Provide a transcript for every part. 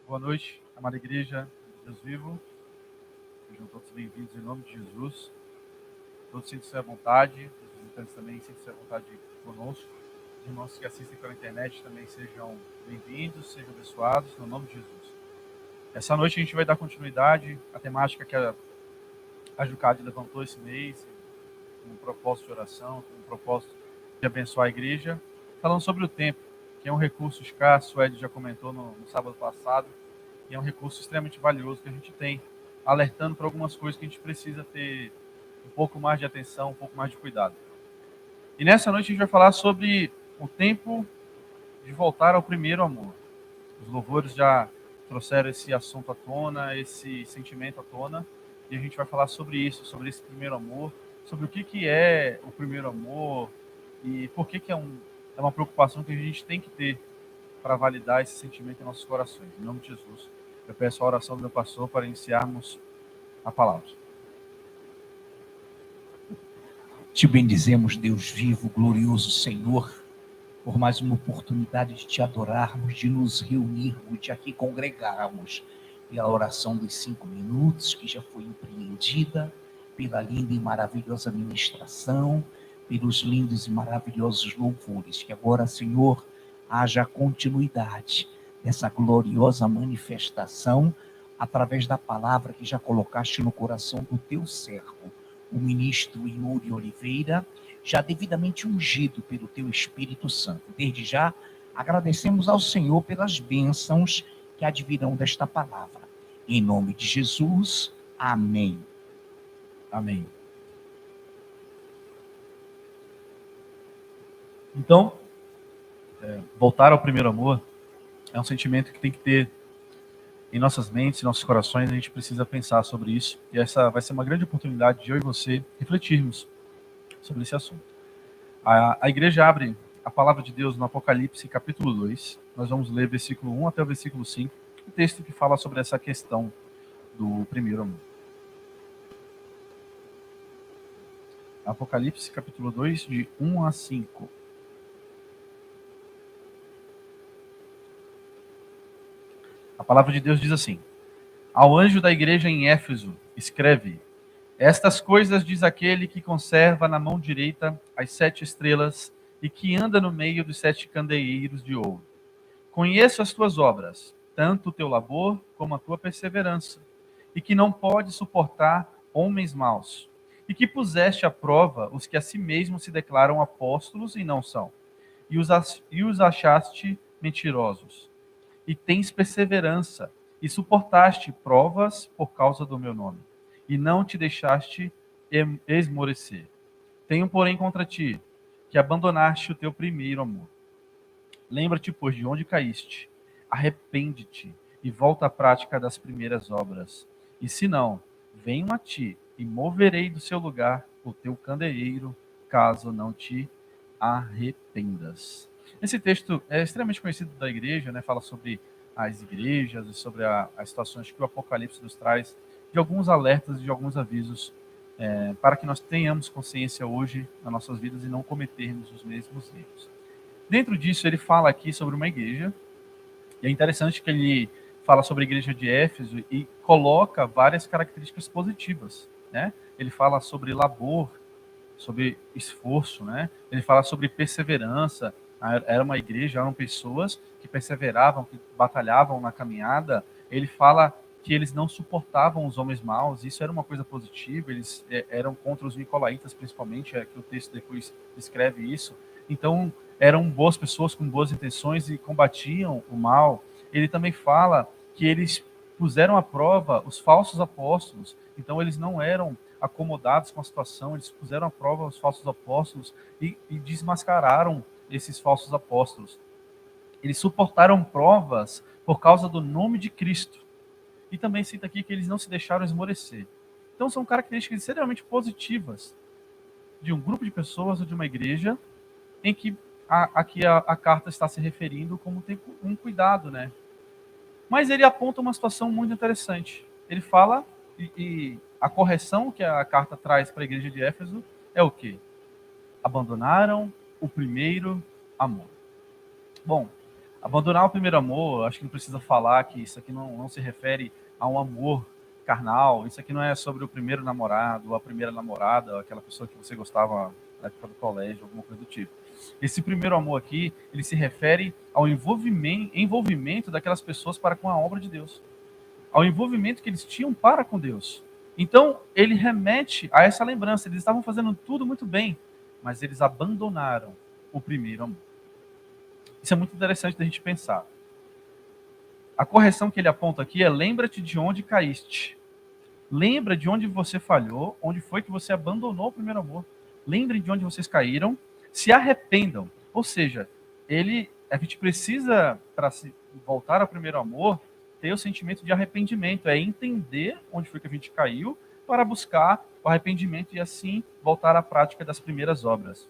Boa noite, amada igreja, Deus vivo. Sejam todos bem-vindos em nome de Jesus. Todos sintam-se à vontade, os visitantes também sintam-se à vontade conosco. Os irmãos que assistem pela internet também sejam bem-vindos, sejam abençoados, no nome de Jesus. Essa noite a gente vai dar continuidade à temática que a Jucade levantou esse mês, com um propósito de oração, com um propósito de abençoar a igreja, falando sobre o tempo, que é um recurso escasso. O Ed já comentou no sábado passado, e é um recurso extremamente valioso que a gente tem, alertando para algumas coisas que a gente precisa ter um pouco mais de atenção, um pouco mais de cuidado. E nessa noite a gente vai falar sobre o tempo de voltar ao primeiro amor. Os louvores já trouxeram esse assunto à tona, esse sentimento à tona, e a gente vai falar sobre isso, sobre esse primeiro amor, sobre o que é o primeiro amor e por que é uma preocupação que a gente tem que ter para validar esse sentimento em nossos corações. Em nome de Jesus, eu peço a oração do meu pastor para iniciarmos a palavra. Te bendizemos, Deus vivo, glorioso Senhor, por mais uma oportunidade de te adorarmos, de nos reunirmos, de aqui congregarmos, pela oração dos 5 minutos que já foi empreendida, pela linda e maravilhosa ministração, pelos lindos e maravilhosos louvores, que agora, Senhor, haja continuidade dessa gloriosa manifestação através da palavra que já colocaste no coração do teu servo, o ministro Yuri Oliveira, já devidamente ungido pelo teu Espírito Santo. Desde já, agradecemos ao Senhor pelas bênçãos que advirão desta palavra. Em nome de Jesus, amém. Amém. Então, voltar ao primeiro amor é um sentimento que tem que ter em nossas mentes, em nossos corações. A gente precisa pensar sobre isso, e essa vai ser uma grande oportunidade de eu e você refletirmos sobre esse assunto. A igreja abre a palavra de Deus no Apocalipse, capítulo 2. Nós vamos ler versículo 1 até o versículo 5, um texto que fala sobre essa questão do primeiro amor. Apocalipse, capítulo 2, de 1 a 5. A palavra de Deus diz assim: Ao anjo da igreja em Éfeso, escreve: Estas coisas diz aquele que conserva na mão direita as 7 estrelas e que anda no meio dos 7 candeeiros de ouro. Conheço as tuas obras, tanto o teu labor como a tua perseverança, e que não pode suportar homens maus, e que puseste à prova os que a si mesmos se declaram apóstolos e não são, e os achaste mentirosos. E tens perseverança, e suportaste provas por causa do meu nome, e não te deixaste esmorecer. Tenho, porém, contra ti, que abandonaste o teu primeiro amor. Lembra-te, pois, de onde caíste, arrepende-te, e volta à prática das primeiras obras. E se não, venho a ti, e moverei do seu lugar o teu candeeiro, caso não te arrependas. Esse texto é extremamente conhecido da igreja, né? Fala sobre as igrejas e sobre as situações que o Apocalipse nos traz, de alguns alertas e de alguns avisos, para que nós tenhamos consciência hoje nas nossas vidas e não cometermos os mesmos erros. Dentro disso, ele fala aqui sobre uma igreja, e é interessante que ele fala sobre a igreja de Éfeso e coloca várias características positivas, né? Ele fala sobre labor, sobre esforço, né? Ele fala sobre perseverança. Era uma igreja, eram pessoas que perseveravam, que batalhavam na caminhada. Ele fala que eles não suportavam os homens maus, isso era uma coisa positiva. Eles eram contra os nicolaítas, principalmente, que o texto depois descreve isso. Então, eram boas pessoas com boas intenções e combatiam o mal. Ele também fala que eles puseram à prova os falsos apóstolos. Então, eles não eram acomodados com a situação, eles puseram à prova os falsos apóstolos e desmascararam esses falsos apóstolos. Eles suportaram provas por causa do nome de Cristo. E também cita aqui que eles não se deixaram esmorecer. Então são características extremamente positivas de um grupo de pessoas ou de uma igreja em que aqui a carta está se referindo como tem um cuidado, né? Mas ele aponta uma situação muito interessante. Ele fala, e a correção que a carta traz para a igreja de Éfeso é o quê? Abandonaram o primeiro amor. Bom, Abandonar o primeiro amor, acho que não precisa falar que isso aqui não se refere a um amor carnal, isso aqui não é sobre o primeiro namorado, ou a primeira namorada, ou aquela pessoa que você gostava na época do colégio, alguma coisa do tipo. Esse primeiro amor aqui, ele se refere ao envolvimento daquelas pessoas para com a obra de Deus, ao envolvimento que eles tinham para com Deus. Então, ele remete a essa lembrança, eles estavam fazendo tudo muito bem, mas eles abandonaram o primeiro amor. Isso é muito interessante da gente pensar. A correção que ele aponta aqui é: lembra-te de onde caíste. Lembra de onde você falhou, onde foi que você abandonou o primeiro amor. Lembrem de onde vocês caíram, se arrependam. Ou seja, a gente precisa, para se voltar ao primeiro amor, ter o sentimento de arrependimento, é entender onde foi que a gente caiu para buscar o arrependimento e assim voltar à prática das primeiras obras.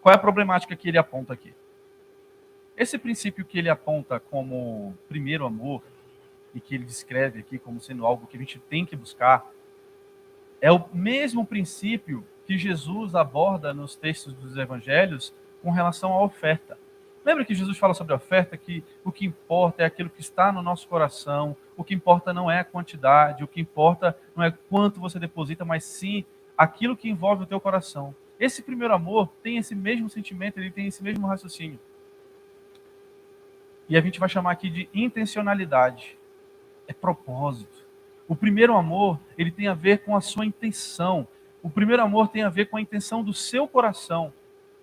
Qual é a problemática que ele aponta aqui? Esse princípio que ele aponta como primeiro amor, e que ele descreve aqui como sendo algo que a gente tem que buscar, é o mesmo princípio que Jesus aborda nos textos dos evangelhos com relação à oferta. Lembra que Jesus fala sobre a oferta, que o que importa é aquilo que está no nosso coração, o que importa não é a quantidade, o que importa não é quanto você deposita, mas sim aquilo que envolve o teu coração. Esse primeiro amor tem esse mesmo sentimento, ele tem esse mesmo raciocínio. E a gente vai chamar aqui de intencionalidade. É propósito. O primeiro amor, ele tem a ver com a sua intenção. O primeiro amor tem a ver com a intenção do seu coração.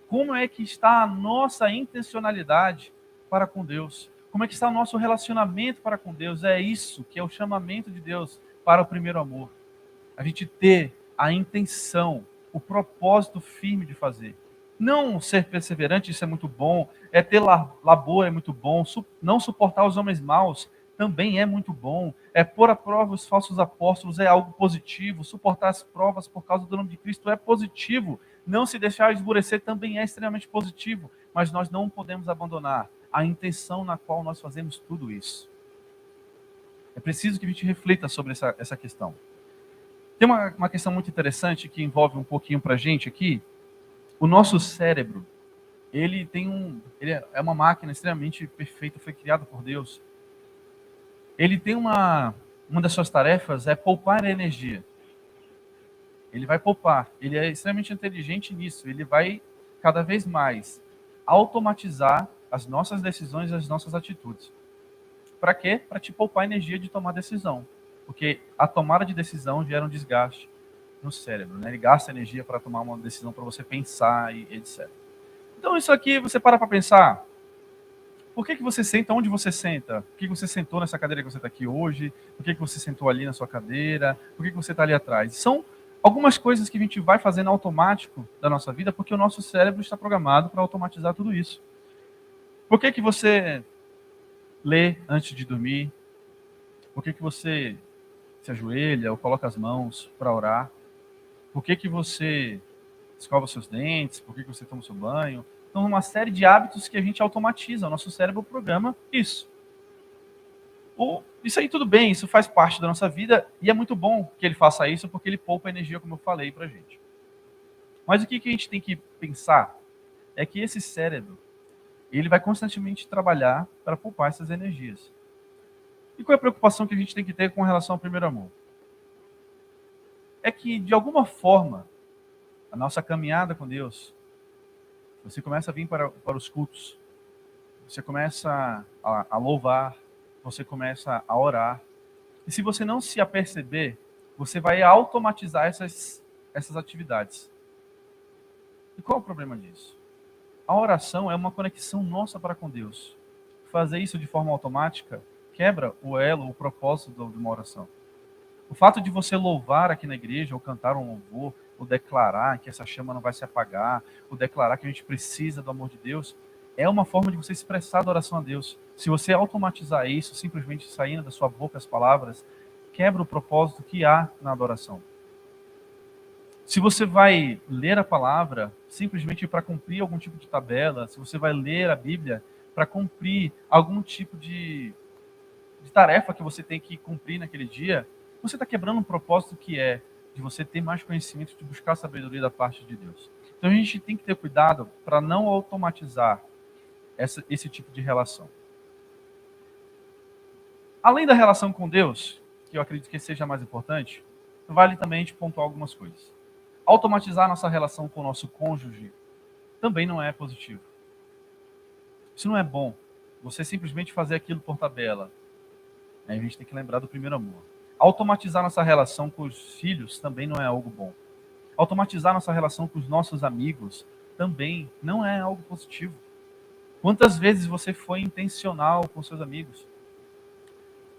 Como é que está a nossa intencionalidade para com Deus? Como é que está o nosso relacionamento para com Deus? É isso que é o chamamento de Deus para o primeiro amor. A gente ter a intenção, o propósito firme de fazer. Não ser perseverante, isso é muito bom. É ter labor, é muito bom. Não suportar os homens maus também é muito bom. É pôr à prova os falsos apóstolos, é algo positivo. Suportar as provas por causa do nome de Cristo é positivo. Não se deixar esmorecer também é extremamente positivo. Mas nós não podemos abandonar a intenção na qual nós fazemos tudo isso. É preciso que a gente reflita sobre essa questão. Tem uma questão muito interessante que envolve um pouquinho para a gente aqui. O nosso cérebro, ele é uma máquina extremamente perfeita, foi criado por Deus. Ele tem uma das suas tarefas é poupar energia. Ele vai poupar. Ele é extremamente inteligente nisso. Ele vai cada vez mais automatizar as nossas decisões e as nossas atitudes. Para quê? Para te poupar energia de tomar decisão. Porque a tomada de decisão gera um desgaste no cérebro, né? Ele gasta energia para tomar uma decisão, para você pensar e etc. Então isso aqui você para pensar. Por que você senta onde você senta? Por que você sentou nessa cadeira que você está aqui hoje? Por que você sentou ali na sua cadeira? Por que você está ali atrás? São algumas coisas que a gente vai fazendo automático da nossa vida, porque o nosso cérebro está programado para automatizar tudo isso. Por que você lê antes de dormir? Por que você se ajoelha ou coloca as mãos para orar? Por que você escova seus dentes? Por que você toma o seu banho? Então, uma série de hábitos que a gente automatiza. O nosso cérebro programa isso. Isso aí tudo bem, isso faz parte da nossa vida e é muito bom que ele faça isso porque ele poupa energia, como eu falei pra gente. Mas o que a gente tem que pensar é que esse cérebro, ele vai constantemente trabalhar para poupar essas energias. E qual é a preocupação que a gente tem que ter com relação ao primeiro amor? É que, de alguma forma, a nossa caminhada com Deus, você começa a vir para os cultos, você começa a louvar, você começa a orar. E se você não se aperceber, você vai automatizar essas atividades. E qual é o problema disso? A oração é uma conexão nossa para com Deus. Fazer isso de forma automática quebra o elo, o propósito de uma oração. O fato de você louvar aqui na igreja, ou cantar um louvor, ou declarar que essa chama não vai se apagar, ou declarar que a gente precisa do amor de Deus, é uma forma de você expressar a adoração a Deus. Se você automatizar isso, simplesmente saindo da sua boca as palavras, quebra o propósito que há na adoração. Se você vai ler a palavra simplesmente para cumprir algum tipo de tabela, se você vai ler a Bíblia para cumprir algum tipo de tarefa que você tem que cumprir naquele dia, você está quebrando um propósito que é de você ter mais conhecimento, de buscar sabedoria da parte de Deus. Então a gente tem que ter cuidado para não automatizar esse tipo de relação. Além da relação com Deus, que eu acredito que seja mais importante, vale também te pontuar algumas coisas. Automatizar nossa relação com o nosso cônjuge também não é positivo. Isso não é bom. Você simplesmente fazer aquilo por tabela. A gente tem que lembrar do primeiro amor. Automatizar nossa relação com os filhos também não é algo bom. Automatizar nossa relação com os nossos amigos também não é algo positivo. Quantas vezes você foi intencional com seus amigos?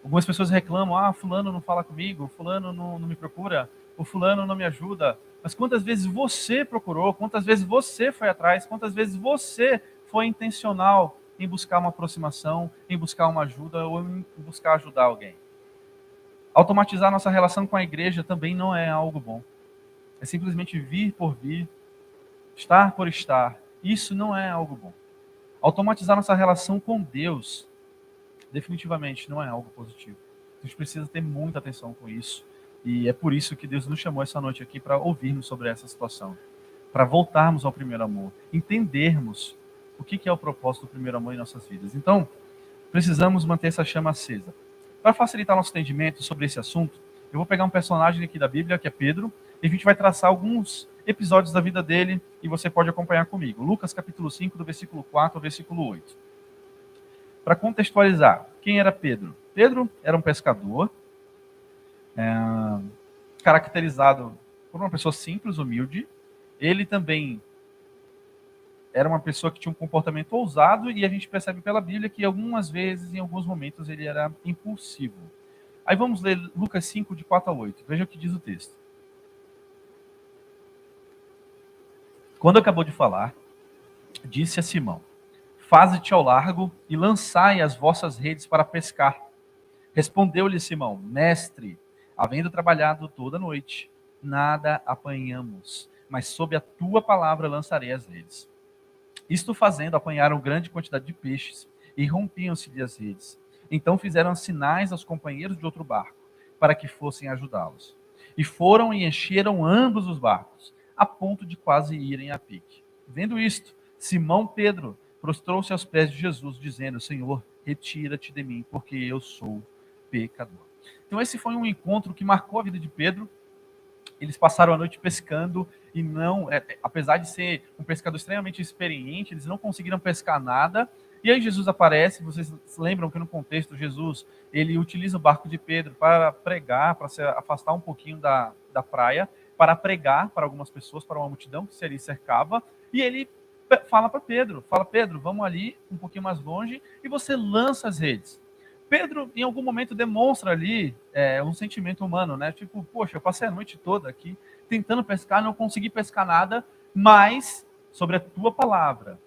Algumas pessoas reclamam, fulano não fala comigo, fulano não me procura, o fulano não me ajuda. Mas quantas vezes você procurou, quantas vezes você foi atrás, quantas vezes você foi intencional em buscar uma aproximação, em buscar uma ajuda ou em buscar ajudar alguém? Automatizar nossa relação com a igreja também não é algo bom. É simplesmente vir por vir, estar por estar. Isso não é algo bom. Automatizar nossa relação com Deus definitivamente não é algo positivo. A gente precisa ter muita atenção com isso. E é por isso que Deus nos chamou essa noite aqui para ouvirmos sobre essa situação. Para voltarmos ao primeiro amor. Entendermos o que é o propósito do primeiro amor em nossas vidas. Então, precisamos manter essa chama acesa. Para facilitar nosso entendimento sobre esse assunto, eu vou pegar um personagem aqui da Bíblia, que é Pedro, e a gente vai traçar alguns episódios da vida dele, e você pode acompanhar comigo. Lucas capítulo 5, do versículo 4 ao versículo 8. Para contextualizar, quem era Pedro? Pedro era um pescador, caracterizado por uma pessoa simples, humilde. Ele também era uma pessoa que tinha um comportamento ousado, e a gente percebe pela Bíblia que algumas vezes, em alguns momentos, ele era impulsivo. Aí vamos ler Lucas 5, de 4 a 8. Veja o que diz o texto. Quando acabou de falar, disse a Simão: faze-te ao largo e lançai as vossas redes para pescar. Respondeu-lhe Simão: mestre, havendo trabalhado toda a noite, nada apanhamos, mas sob a tua palavra lançarei as redes. Isto fazendo, apanharam grande quantidade de peixes, e rompiam-se-lhe as redes. Então fizeram sinais aos companheiros de outro barco, para que fossem ajudá-los. E foram e encheram ambos os barcos, a ponto de quase irem a pique. Vendo isto, Simão Pedro prostrou-se aos pés de Jesus, dizendo: Senhor, retira-te de mim, porque eu sou pecador. Então esse foi um encontro que marcou a vida de Pedro. Eles passaram a noite pescando e não, apesar de ser um pescador extremamente experiente, eles não conseguiram pescar nada. E aí Jesus aparece. Vocês se lembram que no contexto Jesus, ele utiliza o barco de Pedro para pregar, para se afastar um pouquinho da praia, para pregar para algumas pessoas, para uma multidão que se ali cercava. E ele fala para Pedro, Pedro, vamos ali um pouquinho mais longe e você lança as redes. Pedro, em algum momento, demonstra ali um sentimento humano, né? Tipo, poxa, eu passei a noite toda aqui tentando pescar, não consegui pescar nada, mas sobre a tua palavra,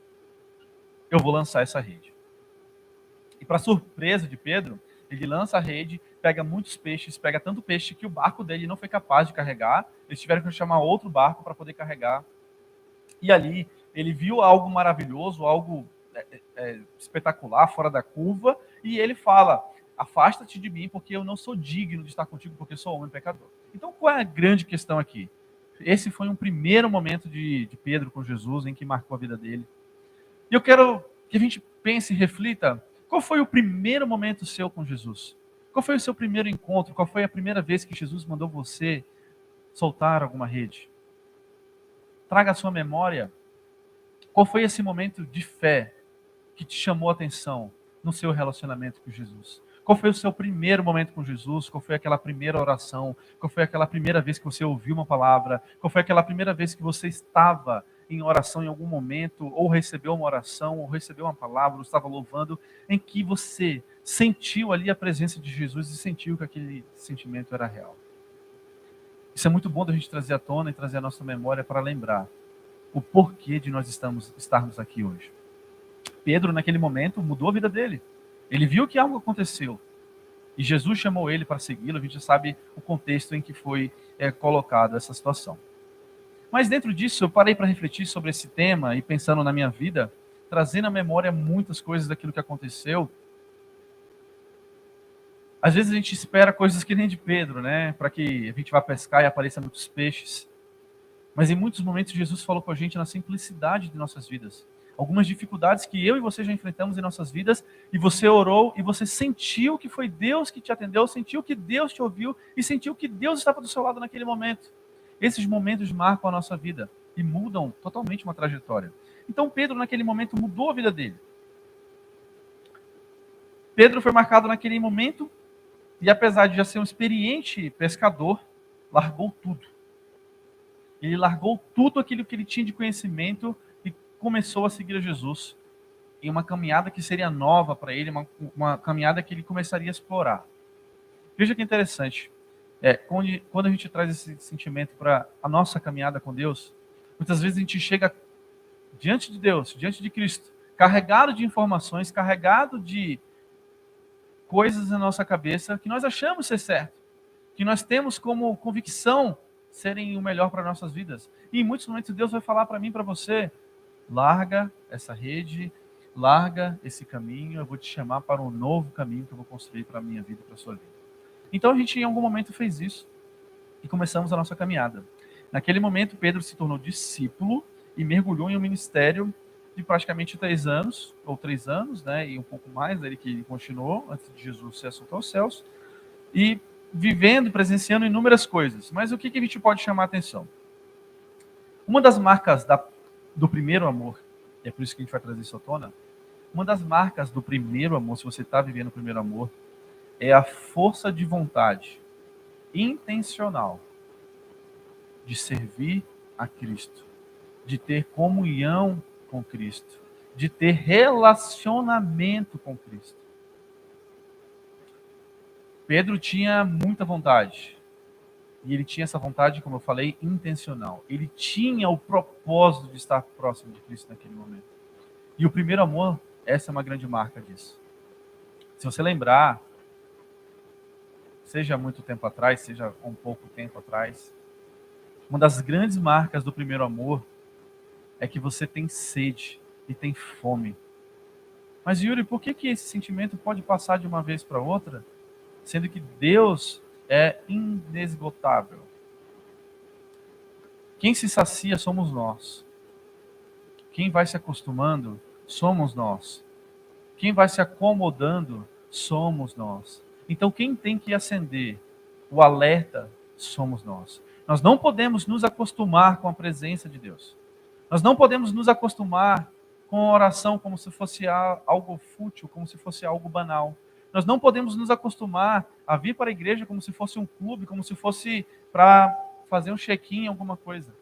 eu vou lançar essa rede. E para surpresa de Pedro, ele lança a rede, pega muitos peixes, pega tanto peixe que o barco dele não foi capaz de carregar. Eles tiveram que chamar outro barco para poder carregar. E ali, ele viu algo maravilhoso, algo espetacular, fora da curva, e ele fala: afasta-te de mim, porque eu não sou digno de estar contigo, porque sou homem pecador. Então, qual é a grande questão aqui? Esse foi um primeiro momento de Pedro com Jesus, em que marcou a vida dele. E eu quero que a gente pense e reflita: qual foi o primeiro momento seu com Jesus? Qual foi o seu primeiro encontro? Qual foi a primeira vez que Jesus mandou você soltar alguma rede? Traga à sua memória qual foi esse momento de fé que te chamou a atenção no seu relacionamento com Jesus. Qual foi o seu primeiro momento com Jesus? Qual foi aquela primeira oração? Qual foi aquela primeira vez que você ouviu uma palavra? Qual foi aquela primeira vez que você estava em oração em algum momento, ou recebeu uma oração, ou recebeu uma palavra, ou estava louvando, em que você sentiu ali a presença de Jesus e sentiu que aquele sentimento era real? Isso é muito bom da gente trazer à tona e trazer à nossa memória para lembrar o porquê de nós estarmos aqui hoje. Pedro, naquele momento, mudou a vida dele. Ele viu que algo aconteceu. E Jesus chamou ele para segui-lo. A gente já sabe o contexto em que foi colocado essa situação. Mas dentro disso, eu parei para refletir sobre esse tema e pensando na minha vida, trazendo à memória muitas coisas daquilo que aconteceu. Às vezes a gente espera coisas que nem de Pedro, né? Para que a gente vá pescar e apareça muitos peixes. Mas em muitos momentos Jesus falou com a gente na simplicidade de nossas vidas. algumas dificuldades que eu e você já enfrentamos em nossas vidas, e você orou, e você sentiu que foi Deus que te atendeu, sentiu que Deus te ouviu, e sentiu que Deus estava do seu lado naquele momento. Esses momentos marcam a nossa vida, e mudam totalmente uma trajetória. Então Pedro, naquele momento, mudou a vida dele. Pedro foi marcado naquele momento, e apesar de já ser um experiente pescador, largou tudo. Ele largou tudo aquilo que ele tinha de conhecimento e começou a seguir a Jesus em uma caminhada que seria nova para ele, uma caminhada que ele começaria a explorar. Veja que interessante, quando a gente traz esse sentimento para a nossa caminhada com Deus, muitas vezes a gente chega diante de Deus, diante de Cristo, carregado de informações, carregado de coisas na nossa cabeça que nós achamos ser certo, que nós temos como convicção serem o melhor para nossas vidas. E em muitos momentos Deus vai falar para mim, para você, larga essa rede, larga esse caminho, eu vou te chamar para um novo caminho que eu vou construir para a minha vida e para a sua vida. Então a gente em algum momento fez isso e começamos a nossa caminhada. Naquele momento Pedro se tornou discípulo e mergulhou em um ministério de praticamente 3 anos, ou 3 anos, né, e um pouco mais, ele que ele continuou antes de Jesus ser assunto aos céus, e vivendo, presenciando inúmeras coisas. Mas o que a gente pode chamar a atenção? Uma das marcas do primeiro amor, e é por isso que a gente vai trazer isso à tona, uma das marcas do primeiro amor, se você está vivendo o primeiro amor, é a força de vontade intencional de servir a Cristo, de ter comunhão com Cristo, de ter relacionamento com Cristo. Pedro tinha muita vontade. E ele tinha essa vontade, como eu falei, intencional. Ele tinha o propósito de estar próximo de Cristo naquele momento. E o primeiro amor, essa é uma grande marca disso. Se você lembrar, seja muito tempo atrás, seja um pouco tempo atrás, uma das grandes marcas do primeiro amor é que você tem sede e tem fome. Mas Yuri, por que esse sentimento pode passar de uma vez para outra, sendo que Deus é inesgotável? Quem se sacia somos nós. Quem vai se acostumando somos nós. Quem vai se acomodando somos nós. Então quem tem que acender o alerta somos nós. Nós não podemos nos acostumar com a presença de Deus. Nós não podemos nos acostumar com a oração como se fosse algo fútil, como se fosse algo banal. Nós não podemos nos acostumar a vir para a igreja como se fosse um clube, como se fosse para fazer um check-in em alguma coisa.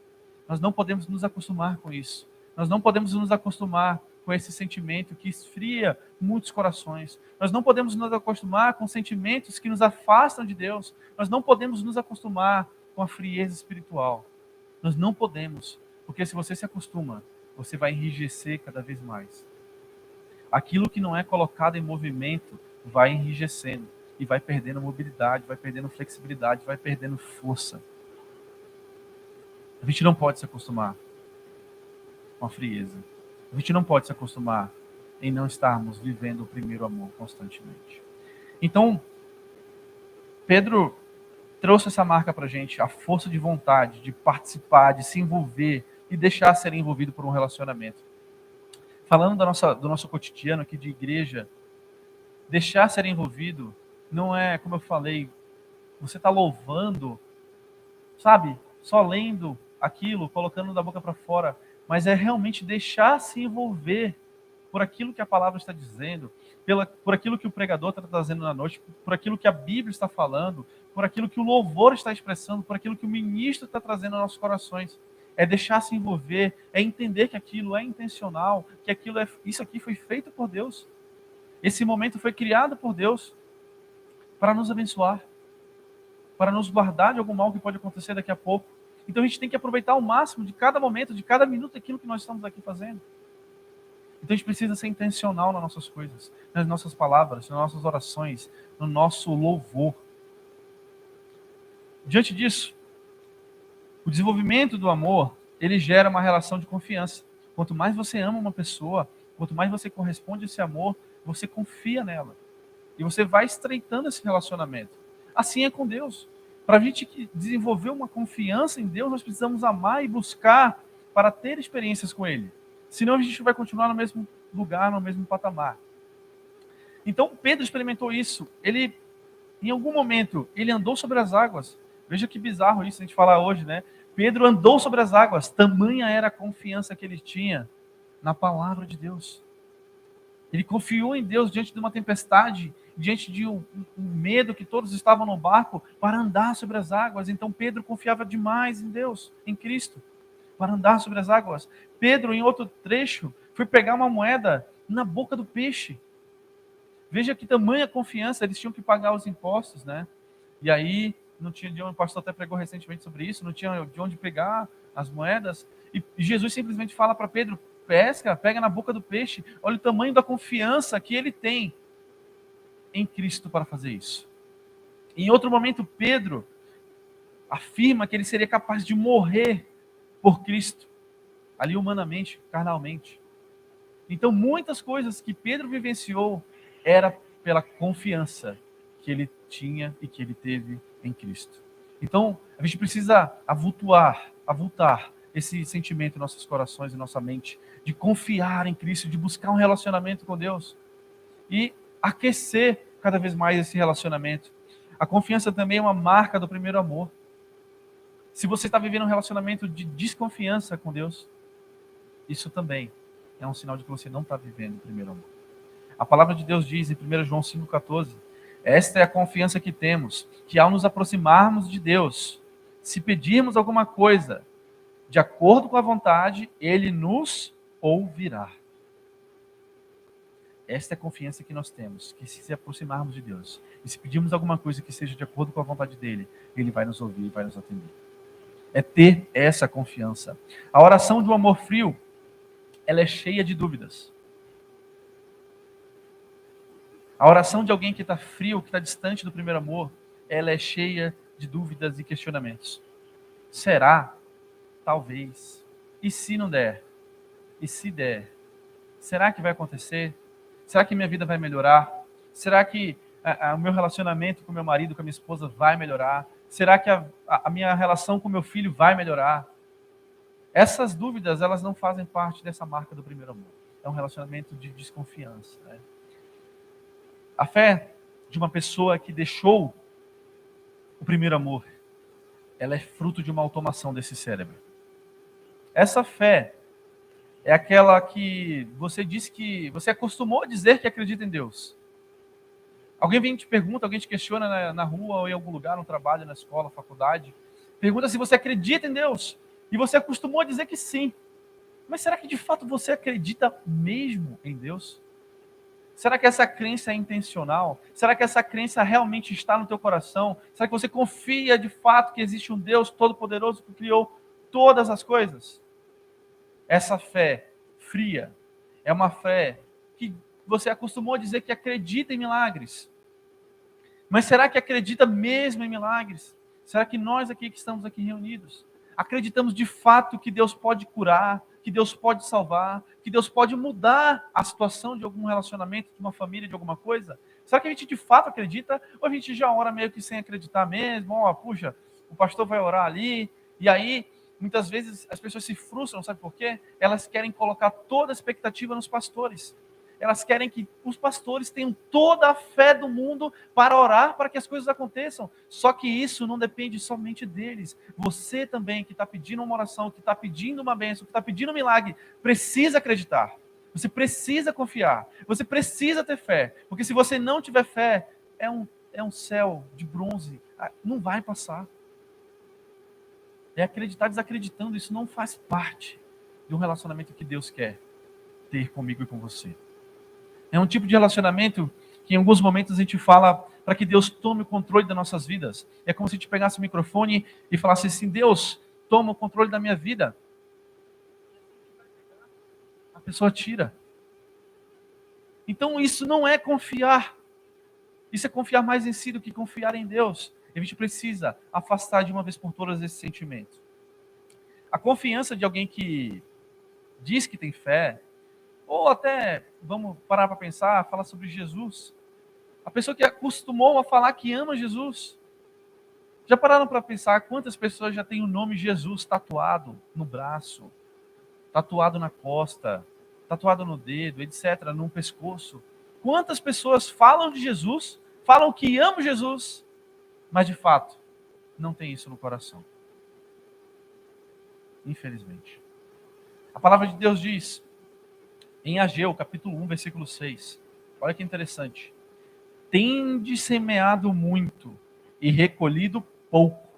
Nós não podemos nos acostumar com isso. Nós não podemos nos acostumar com esse sentimento que esfria muitos corações. Nós não podemos nos acostumar com sentimentos que nos afastam de Deus. Nós não podemos nos acostumar com a frieza espiritual. Nós não podemos, porque se você se acostuma, você vai enrijecer cada vez mais. Aquilo que não é colocado em movimento vai enrijecendo e vai perdendo mobilidade, vai perdendo flexibilidade, vai perdendo força. A gente não pode se acostumar com a frieza. A gente não pode se acostumar em não estarmos vivendo o primeiro amor constantemente. Então, Pedro trouxe essa marca para a gente, a força de vontade, de participar, de se envolver e deixar ser envolvido por um relacionamento. Falando do nosso cotidiano aqui de igreja, deixar ser envolvido não é, como eu falei, você está louvando, sabe, só lendo aquilo, colocando da boca para fora, mas é realmente deixar se envolver por aquilo que a palavra está dizendo, por aquilo que o pregador está trazendo na noite, por aquilo que a Bíblia está falando, por aquilo que o louvor está expressando, por aquilo que o ministro está trazendo aos nossos corações. É deixar se envolver, é entender que aquilo é intencional, que isso aqui foi feito por Deus. Esse momento foi criado por Deus para nos abençoar, para nos guardar de algum mal que pode acontecer daqui a pouco. Então a gente tem que aproveitar ao máximo de cada momento, de cada minuto aquilo que nós estamos aqui fazendo. Então a gente precisa ser intencional nas nossas coisas, nas nossas palavras, nas nossas orações, no nosso louvor. Diante disso, o desenvolvimento do amor, ele gera uma relação de confiança. Quanto mais você ama uma pessoa, quanto mais você corresponde a esse amor, você confia nela. E você vai estreitando esse relacionamento. Assim é com Deus. Para a gente desenvolver uma confiança em Deus, nós precisamos amar e buscar para ter experiências com Ele. Senão a gente vai continuar no mesmo lugar, no mesmo patamar. Então Pedro experimentou isso. Ele, em algum momento, ele andou sobre as águas. Veja que bizarro isso a gente falar hoje, né? Pedro andou sobre as águas. Tamanha era a confiança que ele tinha na palavra de Deus. Ele confiou em Deus diante de uma tempestade, diante de um medo que todos estavam no barco, para andar sobre as águas. Então Pedro confiava demais em Deus, em Cristo, para andar sobre as águas. Pedro, em outro trecho, foi pegar uma moeda na boca do peixe. Veja que tamanha confiança, eles tinham que pagar os impostos, né? E aí, não tinha de onde, o pastor até pregou recentemente sobre isso, não tinha de onde pegar as moedas. E Jesus simplesmente fala para Pedro, pesca, pega na boca do peixe. Olha o tamanho da confiança que ele tem em Cristo para fazer isso. Em outro momento, Pedro afirma que ele seria capaz de morrer por Cristo, ali humanamente, carnalmente. Então, muitas coisas que Pedro vivenciou era pela confiança que ele tinha e que ele teve em Cristo. Então, a gente precisa avultar esse sentimento em nossos corações e nossa mente, de confiar em Cristo, de buscar um relacionamento com Deus e aquecer cada vez mais esse relacionamento. A confiança também é uma marca do primeiro amor. Se você está vivendo um relacionamento de desconfiança com Deus, isso também é um sinal de que você não está vivendo o primeiro amor. A palavra de Deus diz em 1 João 5,14, esta é a confiança que temos, que ao nos aproximarmos de Deus, se pedirmos alguma coisa de acordo com a vontade, Ele nos ouvirá. Esta é a confiança que nós temos, que se aproximarmos de Deus, e se pedirmos alguma coisa que seja de acordo com a vontade dEle, Ele vai nos ouvir e vai nos atender. É ter essa confiança. A oração de um amor frio, ela é cheia de dúvidas. A oração de alguém que está frio, que está distante do primeiro amor, ela é cheia de dúvidas e questionamentos. Será? Talvez. E se não der? E se der? Será que vai acontecer? Será que minha vida vai melhorar? Será que o meu relacionamento com meu marido, com a minha esposa vai melhorar? Será que a minha relação com meu filho vai melhorar? Essas dúvidas, elas não fazem parte dessa marca do primeiro amor. É um relacionamento de desconfiança, né? A fé de uma pessoa que deixou o primeiro amor, ela é fruto de uma automação desse cérebro. Essa fé é aquela que você diz que você acostumou a dizer que acredita em Deus. Alguém vem e te pergunta, alguém te questiona na rua ou em algum lugar, no trabalho, na escola, na faculdade, pergunta se você acredita em Deus. E você acostumou a dizer que sim. Mas será que de fato você acredita mesmo em Deus? Será que essa crença é intencional? Será que essa crença realmente está no teu coração? Será que você confia de fato que existe um Deus todo-poderoso que criou todas as coisas? Essa fé fria é uma fé que você acostumou a dizer que acredita em milagres. Mas será que acredita mesmo em milagres? Será que nós aqui que estamos aqui reunidos acreditamos de fato que Deus pode curar, que Deus pode salvar, que Deus pode mudar a situação de algum relacionamento, de uma família, de alguma coisa? Será que a gente de fato acredita? Ou a gente já ora meio que sem acreditar mesmo? Puxa, o pastor vai orar ali, e aí muitas vezes as pessoas se frustram, sabe por quê? Elas querem colocar toda a expectativa nos pastores. Elas querem que os pastores tenham toda a fé do mundo para orar para que as coisas aconteçam. Só que isso não depende somente deles. Você também, que está pedindo uma oração, que está pedindo uma bênção, que está pedindo um milagre, precisa acreditar. Você precisa confiar. Você precisa ter fé. Porque se você não tiver fé, é um céu de bronze. Não vai passar. É acreditar desacreditando. Isso não faz parte de um relacionamento que Deus quer ter comigo e com você. É um tipo de relacionamento que em alguns momentos a gente fala para que Deus tome o controle das nossas vidas. É como se a gente pegasse o microfone e falasse assim, Deus, toma o controle da minha vida. A pessoa tira. Então isso não é confiar. Isso é confiar mais em si do que confiar em Deus. E a gente precisa afastar de uma vez por todas esse sentimento. A confiança de alguém que diz que tem fé, ou até, vamos parar para pensar, falar sobre Jesus. A pessoa que acostumou a falar que ama Jesus. Já pararam para pensar quantas pessoas já têm o nome Jesus tatuado no braço? tatuado na costa, tatuado no dedo, etc., no pescoço. Quantas pessoas falam de Jesus, falam que amam Jesus, mas de fato não tem isso no coração. Infelizmente. A palavra de Deus diz em Ageu, capítulo 1, versículo 6. Olha que interessante. Tende semeado muito e recolhido pouco.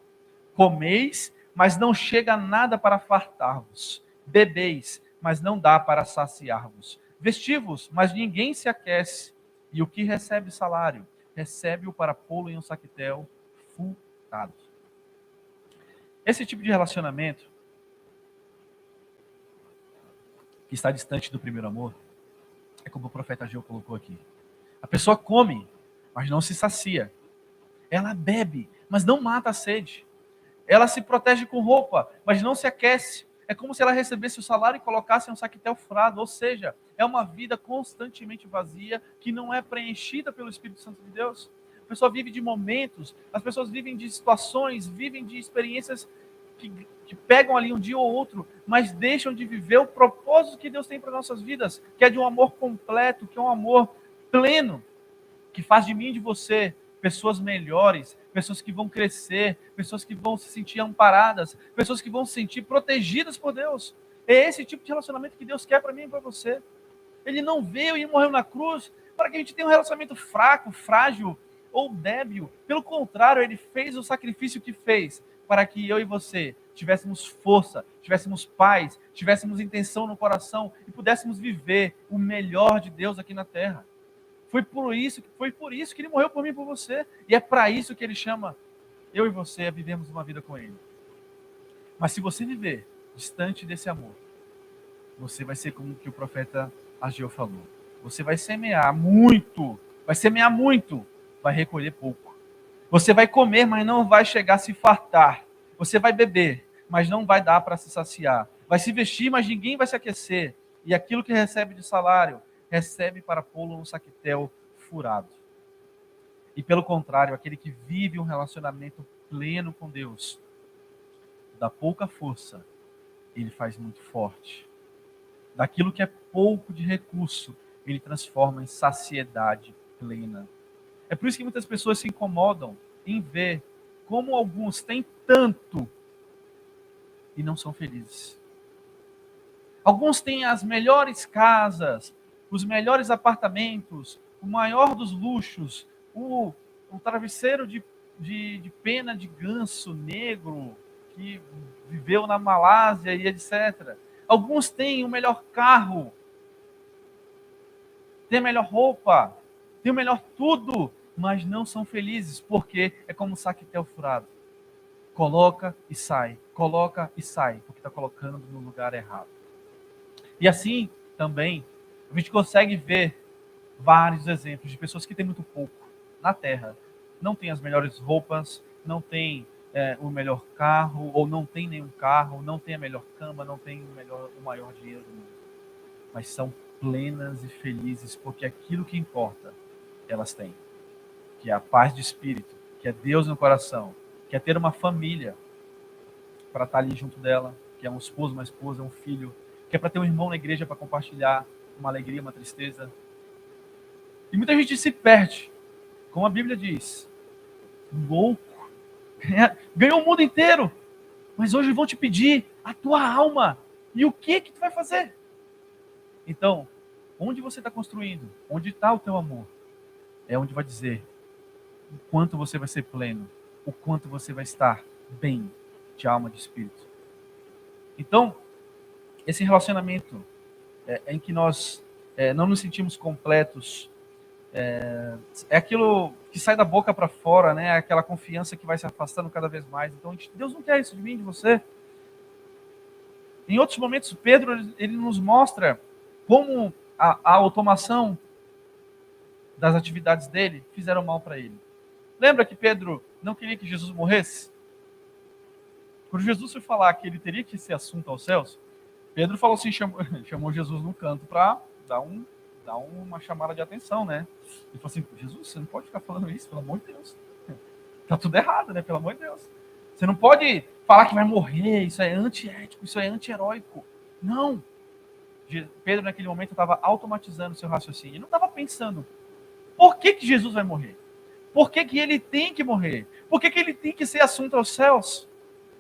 Comeis, mas não chega nada para fartar-vos. Bebeis, mas não dá para saciar-vos. Vestivos, mas ninguém se aquece. E o que recebe salário, recebe-o para pô-lo em um saquetel furtado. Esse tipo de relacionamento, que está distante do primeiro amor, é como o profeta Ageu colocou aqui. A pessoa come, mas não se sacia. Ela bebe, mas não mata a sede. Ela se protege com roupa, mas não se aquece. É como se ela recebesse o salário e colocasse em um saquetel furado. Ou seja, é uma vida constantemente vazia, que não é preenchida pelo Espírito Santo de Deus. A pessoa vive de momentos, as pessoas vivem de situações, vivem de experiências que pegam ali um dia ou outro, mas deixam de viver o propósito que Deus tem para nossas vidas, que é de um amor completo, que é um amor pleno, que faz de mim e de você pessoas melhores, pessoas que vão crescer, pessoas que vão se sentir amparadas, pessoas que vão se sentir protegidas por Deus. É esse tipo de relacionamento que Deus quer para mim e para você. Ele não veio e morreu na cruz para que a gente tenha um relacionamento fraco, frágil ou débil. Pelo contrário, ele fez o sacrifício que fez para que eu e você tivéssemos força, tivéssemos paz, tivéssemos intenção no coração e pudéssemos viver o melhor de Deus aqui na terra. Foi por isso que ele morreu por mim e por você. E é para isso que ele chama eu e você a vivermos uma vida com ele. Mas se você viver distante desse amor, você vai ser como que o profeta Ageu falou. Você vai semear muito, vai recolher pouco. Você vai comer, mas não vai chegar a se fartar. Você vai beber, mas não vai dar para se saciar. Vai se vestir, mas ninguém vai se aquecer. E aquilo que recebe de salário, recebe para pô-lo num saquetel furado. E pelo contrário, aquele que vive um relacionamento pleno com Deus, dá pouca força, ele faz muito forte. Daquilo que é pouco de recurso, ele transforma em saciedade plena. É por isso que muitas pessoas se incomodam em ver como alguns têm tanto e não são felizes. Alguns têm as melhores casas, os melhores apartamentos, o maior dos luxos, o travesseiro de pena de ganso negro que viveu na Malásia e etc. Alguns têm o melhor carro, têm a melhor roupa, têm o melhor tudo, mas não são felizes, porque é como um saquetel furado. Coloca e sai, porque está colocando no lugar errado. E assim também a gente consegue ver vários exemplos de pessoas que têm muito pouco na Terra. Não tem as melhores roupas, não tem o melhor carro, ou não tem nenhum carro, não tem a melhor cama, não tem o maior dinheiro do mundo. Mas são plenas e felizes, porque aquilo que importa, elas têm. Que é a paz de espírito, que é Deus no coração, que é ter uma família para estar ali junto dela, que é um esposo, uma esposa, um filho, que é para ter um irmão na igreja para compartilhar uma alegria, uma tristeza. E muita gente se perde, como a Bíblia diz, louco, ganhou o mundo inteiro, mas hoje vão te pedir a tua alma. E o que tu vai fazer? Então, onde você está construindo, onde está o teu amor, é onde vai dizer o quanto você vai ser pleno, o quanto você vai estar bem de alma, de espírito. Então, esse relacionamento em que nós não nos sentimos completos, é aquilo que sai da boca para fora, né? Aquela confiança que vai se afastando cada vez mais. Então, Deus não quer isso de mim, de você. Em outros momentos, Pedro ele nos mostra como a automação das atividades dele fizeram mal para ele. Lembra que Pedro não queria que Jesus morresse? Quando Jesus foi falar que ele teria que ser assunto aos céus, Pedro falou assim, chamou Jesus no canto para dar uma chamada de atenção, né? Ele falou assim, Jesus, você não pode ficar falando isso, pelo amor de Deus. Tá tudo errado, né? Pelo amor de Deus. Você não pode falar que vai morrer, isso é antiético, isso é anti-heróico. Não. Pedro, naquele momento, estava automatizando seu raciocínio. Ele não estava pensando, por que Jesus vai morrer? Por que ele tem que morrer? Por que ele tem que ser assunto aos céus?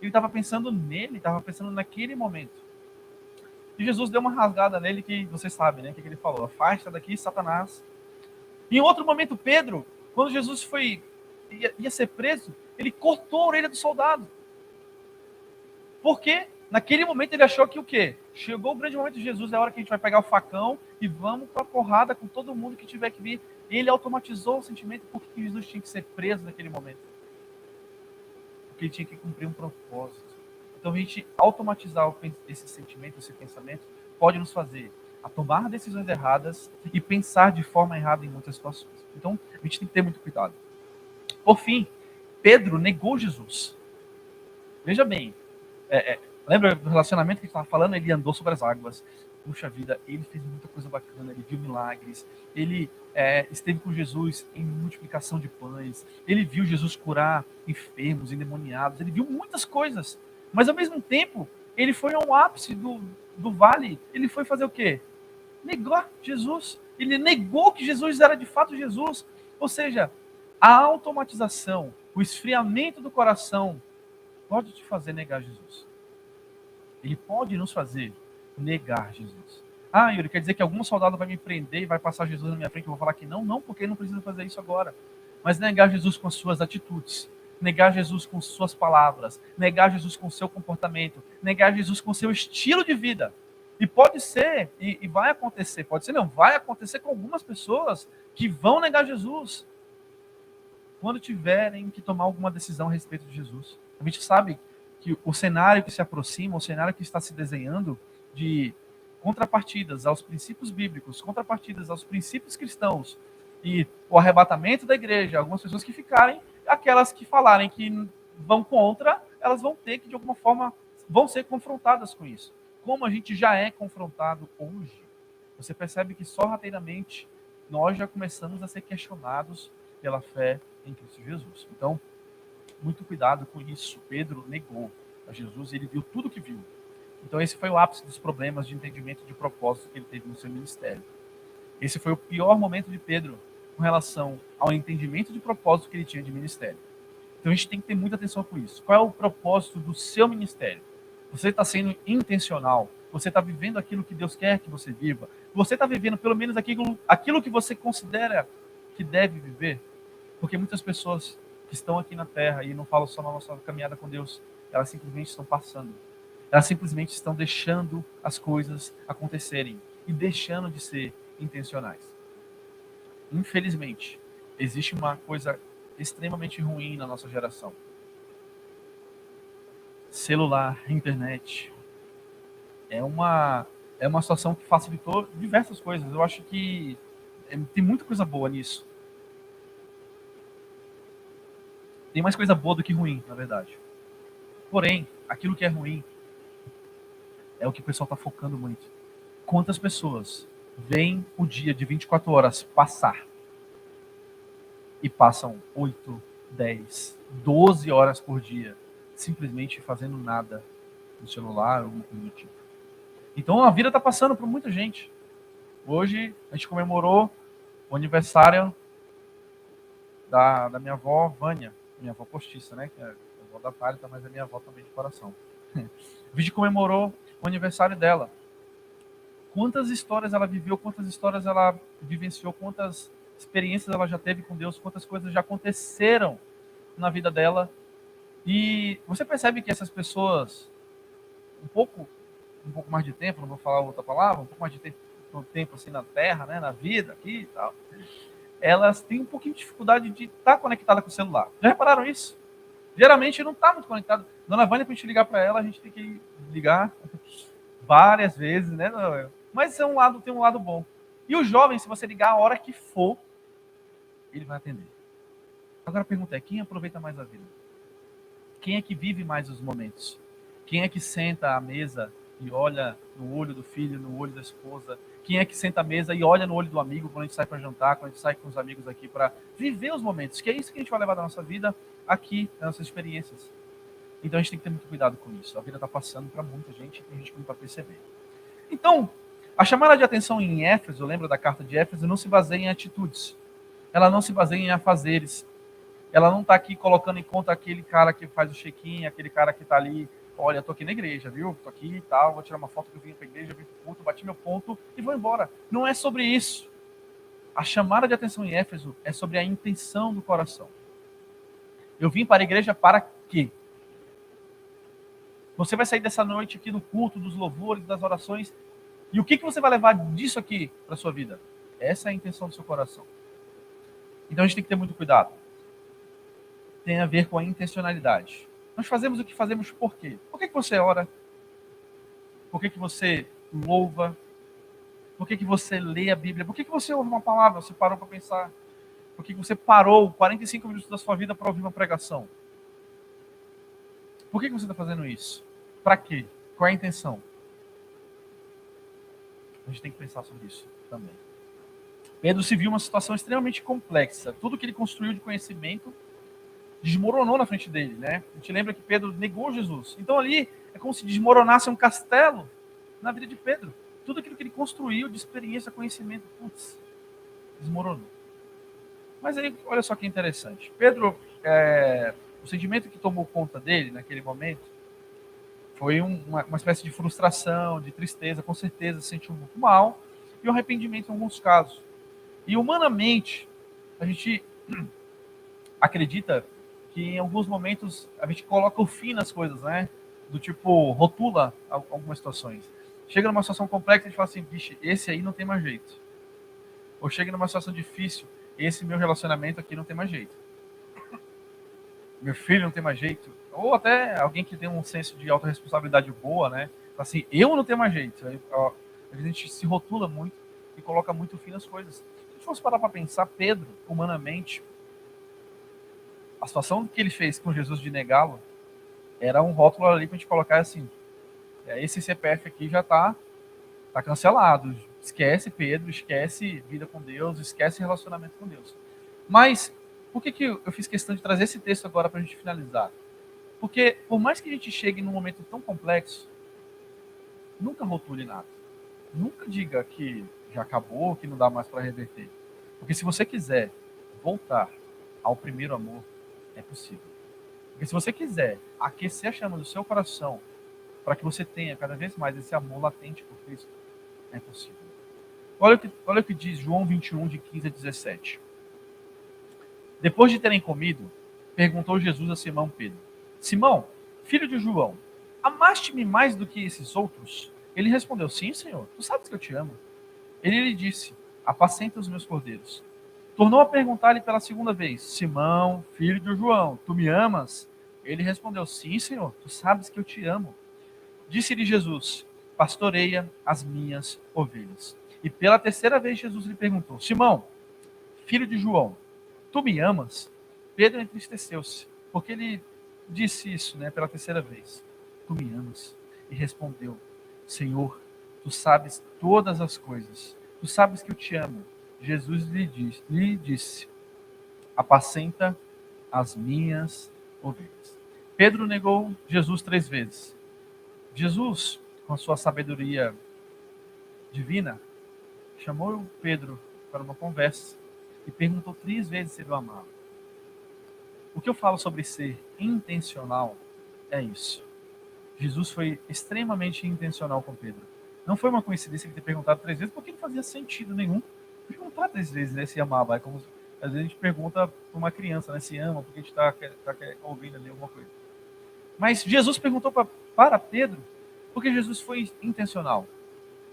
Ele estava pensando nele, estava pensando naquele momento. E Jesus deu uma rasgada nele que vocês sabem, né? O que ele falou? Afasta daqui, Satanás. Em outro momento, Pedro, quando Jesus ia ser preso, ele cortou a orelha do soldado. Por quê? Naquele momento ele achou que o quê? Chegou o grande momento de Jesus, é a hora que a gente vai pegar o facão e vamos pra porrada com todo mundo que tiver que vir. Ele automatizou o sentimento porque Jesus tinha que ser preso naquele momento. Porque ele tinha que cumprir um propósito. Então a gente automatizar esse sentimento, esse pensamento, pode nos fazer a tomar decisões erradas e pensar de forma errada em muitas situações. Então a gente tem que ter muito cuidado. Por fim, Pedro negou Jesus. Veja bem, lembra do relacionamento que a gente estava falando? Ele andou sobre as águas. Puxa vida, ele fez muita coisa bacana, ele viu milagres, ele esteve com Jesus em multiplicação de pães, ele viu Jesus curar enfermos, endemoniados, ele viu muitas coisas. Mas ao mesmo tempo, ele foi ao ápice do vale, ele foi fazer o quê? Negar Jesus. Ele negou que Jesus era de fato Jesus. Ou seja, a automatização, o esfriamento do coração pode te fazer negar Jesus. Ele pode nos fazer negar Jesus. Ah, Yuri, quer dizer que algum soldado vai me prender e vai passar Jesus na minha frente? Eu vou falar que não, não, porque ele não precisa fazer isso agora. Mas negar Jesus com as suas atitudes, negar Jesus com suas palavras, negar Jesus com o seu comportamento, negar Jesus com o seu estilo de vida. E pode ser, e vai acontecer, pode ser não, vai acontecer com algumas pessoas que vão negar Jesus quando tiverem que tomar alguma decisão a respeito de Jesus. A gente sabe que o cenário que se aproxima, o cenário que está se desenhando de contrapartidas aos princípios bíblicos, contrapartidas aos princípios cristãos e o arrebatamento da igreja, algumas pessoas que ficarem, aquelas que falarem que vão contra, elas vão ter que, de alguma forma, vão ser confrontadas com isso. Como a gente já é confrontado hoje. Você percebe que sorrateiramente nós já começamos a ser questionados pela fé em Cristo Jesus. Então, muito cuidado com isso. Pedro negou a Jesus e ele viu tudo o que viu. Então esse foi o ápice dos problemas de entendimento de propósito que ele teve no seu ministério. Esse foi o pior momento de Pedro com relação ao entendimento de propósito que ele tinha de ministério. Então a gente tem que ter muita atenção com isso. Qual é o propósito do seu ministério? Você está sendo intencional? Você está vivendo aquilo que Deus quer que você viva? Você está vivendo pelo menos aquilo que você considera que deve viver? Porque muitas pessoas que estão aqui na Terra, e não falo só na nossa caminhada com Deus, elas simplesmente estão passando. Elas simplesmente estão deixando as coisas acontecerem e deixando de ser intencionais. Infelizmente, existe uma coisa extremamente ruim na nossa geração. Celular, internet, é uma situação que facilitou diversas coisas. Eu acho que tem muita coisa boa nisso. Tem mais coisa boa do que ruim, na verdade. Porém, aquilo que é ruim é o que o pessoal está focando muito. Quantas pessoas veem o dia de 24 horas passar e passam 8, 10, 12 horas por dia simplesmente fazendo nada no celular ou no coisa do tipo. Então a vida está passando por muita gente. Hoje a gente comemorou o aniversário da minha avó Vânia, minha avó postiça, né? Que é a avó da Thalita, mas é minha avó também de coração. A gente comemorou o aniversário dela. Quantas histórias ela viveu, quantas histórias ela vivenciou, quantas experiências ela já teve com Deus, quantas coisas já aconteceram na vida dela. E você percebe que essas pessoas, um pouco mais de tempo, não vou falar outra palavra, um pouco mais de tempo assim na Terra, né, na vida aqui e tal, elas têm um pouquinho de dificuldade de estar conectada com o celular. Já repararam isso? Geralmente não está muito conectado. Dona Vânia, para a gente ligar para ela, a gente tem que ligar várias vezes, né? Mas tem um lado bom. E o jovem, se você ligar a hora que for, ele vai atender. Agora a pergunta é, quem aproveita mais a vida? Quem é que vive mais os momentos? Quem é que senta à mesa e olha no olho do filho, no olho da esposa? Quem é que senta à mesa e olha no olho do amigo quando a gente sai para jantar, quando a gente sai com os amigos aqui para viver os momentos? Que é isso que a gente vai levar da nossa vida aqui, das nossas experiências. Então a gente tem que ter muito cuidado com isso. A vida está passando para muita gente e tem gente que não vai perceber. Então, a chamada de atenção em Éfeso, lembra da carta de Éfeso, não se baseia em atitudes. Ela não se baseia em afazeres. Ela não está aqui colocando em conta aquele cara que faz o check-in, aquele cara que está ali, olha, eu tô aqui na igreja, viu? Tô aqui e tal, vou tirar uma foto que eu vim para a igreja, vim para o culto, bati meu ponto e vou embora. Não é sobre isso. A chamada de atenção em Éfeso é sobre a intenção do coração. Eu vim para a igreja para quê? Você vai sair dessa noite aqui no culto, dos louvores, das orações, e o que você vai levar disso aqui para a sua vida? Essa é a intenção do seu coração. Então a gente tem que ter muito cuidado. Tem a ver com a intencionalidade. Nós fazemos o que fazemos por quê? Por que você ora? Por que você louva? Por que você lê a Bíblia? Por que você ouve uma palavra? Você parou para pensar? Por que você parou 45 minutos da sua vida para ouvir uma pregação? Por que você está fazendo isso? Para quê? Qual é a intenção? A gente tem que pensar sobre isso também. Pedro se viu uma situação extremamente complexa. Tudo que ele construiu de conhecimento desmoronou na frente dele, né? A gente lembra que Pedro negou Jesus. Então ali é como se desmoronasse um castelo na vida de Pedro. Tudo aquilo que ele construiu de experiência, conhecimento, putz, desmoronou. Mas aí, olha só que interessante. Pedro, o sentimento que tomou conta dele naquele momento foi uma espécie de frustração, de tristeza, com certeza se sentiu muito mal, e um arrependimento em alguns casos. E humanamente, a gente acredita que em alguns momentos a gente coloca o fim nas coisas, né? Do tipo, rotula algumas situações. Chega numa situação complexa e a gente fala assim, vixe, esse aí não tem mais jeito. Ou chega numa situação difícil, esse meu relacionamento aqui não tem mais jeito. Meu filho não tem mais jeito. Ou até alguém que tem um senso de autorresponsabilidade boa, né? Fala assim, eu não tenho mais jeito. Aí, ó, a gente se rotula muito e coloca muito fim nas coisas. Se a gente fosse parar para pensar, Pedro, humanamente, a situação que ele fez com Jesus de negá-lo era um rótulo ali para a gente colocar assim, esse CPF aqui já tá cancelado. Esquece Pedro, esquece vida com Deus, esquece relacionamento com Deus. Mas, por que eu fiz questão de trazer esse texto agora para a gente finalizar? Porque, por mais que a gente chegue num momento tão complexo, nunca rotule nada. Nunca diga que já acabou, que não dá mais para reverter. Porque se você quiser voltar ao primeiro amor, é possível. Porque se você quiser aquecer a chama do seu coração para que você tenha cada vez mais esse amor latente por Cristo, é possível. Olha o que diz João 21, de 15 a 17. Depois de terem comido, perguntou Jesus a Simão Pedro: Simão, filho de João, amaste-me mais do que esses outros? Ele respondeu: Sim, Senhor, tu sabes que eu te amo. Ele lhe disse: Apacenta os meus cordeiros. Tornou a perguntar-lhe pela segunda vez: Simão, filho de João, tu me amas? Ele respondeu: Sim, Senhor, tu sabes que eu te amo. Disse-lhe Jesus: Pastoreia as minhas ovelhas. E pela terceira vez Jesus lhe perguntou: Simão, filho de João, tu me amas? Pedro entristeceu-se, porque ele disse isso, né, pela terceira vez. Tu me amas? E respondeu: Senhor, tu sabes todas as coisas. Tu sabes que eu te amo. Jesus lhe disse: Apacenta as minhas ovelhas. Pedro negou Jesus 3 vezes. Jesus, com a sua sabedoria divina, chamou Pedro para uma conversa e perguntou 3 vezes se ele o amava. O que eu falo sobre ser intencional é isso. Jesus foi extremamente intencional com Pedro. Não foi uma coincidência ele ter perguntado 3 vezes, porque não fazia sentido nenhum perguntar 3 vezes, né, se amava. É como às vezes a gente pergunta para uma criança, né, se ama, porque a gente está ouvindo ali alguma coisa. Mas Jesus perguntou para Pedro, porque Jesus foi intencional.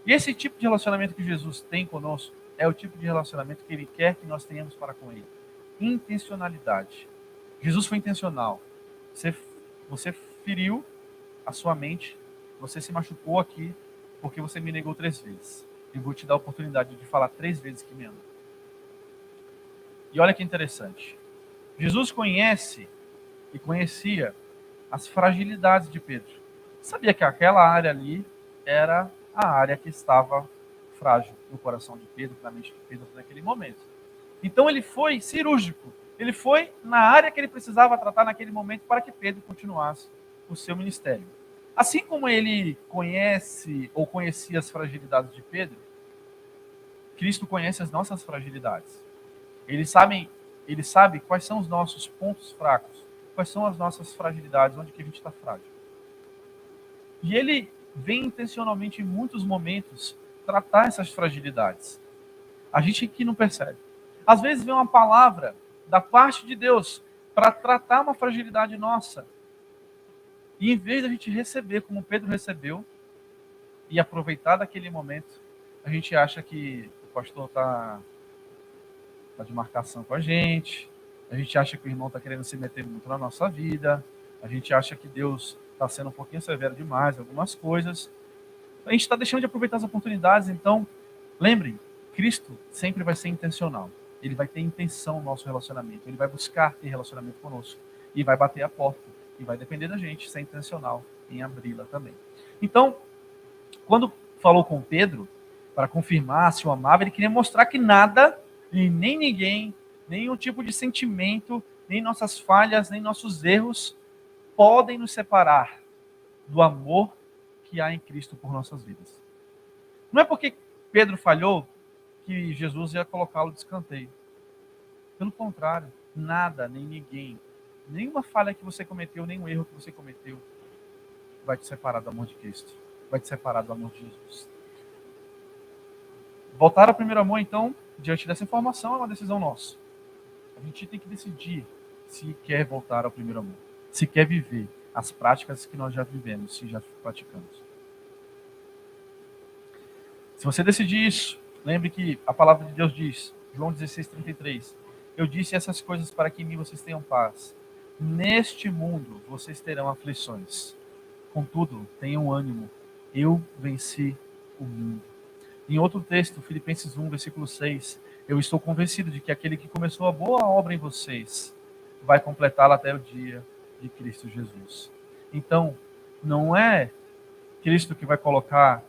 E esse tipo de relacionamento que Jesus tem conosco é o tipo de relacionamento que Ele quer que nós tenhamos para com Ele. Intencionalidade. Jesus foi intencional. Você feriu a sua mente, você se machucou aqui porque você me negou 3 vezes. Eu vou te dar a oportunidade de falar 3 vezes que me ama. E olha que interessante. Jesus conhece e conhecia as fragilidades de Pedro. Sabia que aquela área ali era a área que estava frágil no coração de Pedro, na mente de Pedro naquele momento. Então ele foi cirúrgico. Ele foi na área que ele precisava tratar naquele momento para que Pedro continuasse o seu ministério. Assim como ele conhece ou conhecia as fragilidades de Pedro, Cristo conhece as nossas fragilidades. Ele sabe quais são os nossos pontos fracos, quais são as nossas fragilidades, onde que a gente está frágil. E ele vem intencionalmente em muitos momentos tratar essas fragilidades. A gente que não percebe. Às vezes vem uma palavra da parte de Deus para tratar uma fragilidade nossa. E em vez da gente receber como Pedro recebeu e aproveitar daquele momento, a gente acha que o pastor está de marcação com a gente acha que o irmão está querendo se meter muito na nossa vida, a gente acha que Deus está sendo um pouquinho severo demais em algumas coisas. A gente está deixando de aproveitar as oportunidades. Então, lembrem, Cristo sempre vai ser intencional. Ele vai ter intenção no nosso relacionamento. Ele vai buscar ter relacionamento conosco. E vai bater a porta. E vai depender da gente ser intencional em abri-la também. Então, quando falou com Pedro, para confirmar se o amava, ele queria mostrar que nada, e nem ninguém, nenhum tipo de sentimento, nem nossas falhas, nem nossos erros podem nos separar do amor que há em Cristo por nossas vidas. Não é porque Pedro falhou que Jesus ia colocá-lo de escanteio. Pelo contrário, nada, nem ninguém, nenhuma falha que você cometeu, nenhum erro que você cometeu vai te separar do amor de Cristo, vai te separar do amor de Jesus. Voltar ao primeiro amor, então, diante dessa informação, é uma decisão nossa. A gente tem que decidir se quer voltar ao primeiro amor, se quer viver as práticas que nós já vivemos, se já praticamos. Se você decidir isso, lembre que a palavra de Deus diz, João 16:33, eu disse essas coisas para que em mim vocês tenham paz. Neste mundo vocês terão aflições. Contudo, tenham ânimo. Eu venci o mundo. Em outro texto, Filipenses 1, versículo 6, eu estou convencido de que aquele que começou a boa obra em vocês vai completá-la até o dia de Cristo Jesus. Então, não é Cristo que vai colocar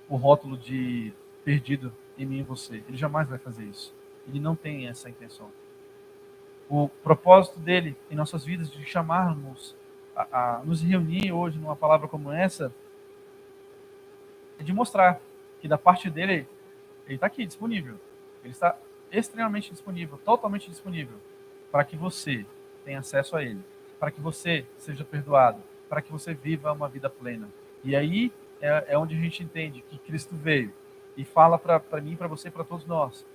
o rótulo de perdido em mim e você. Ele jamais vai fazer isso. Ele não tem essa intenção. O propósito dele em nossas vidas de chamarmos a nos reunir hoje numa palavra como essa é de mostrar que da parte dele ele está aqui disponível. Ele está extremamente disponível, totalmente disponível para que você tenha acesso a ele, para que você seja perdoado, para que você viva uma vida plena. E aí é onde a gente entende que Cristo veio e fala para mim, para você, para todos nós.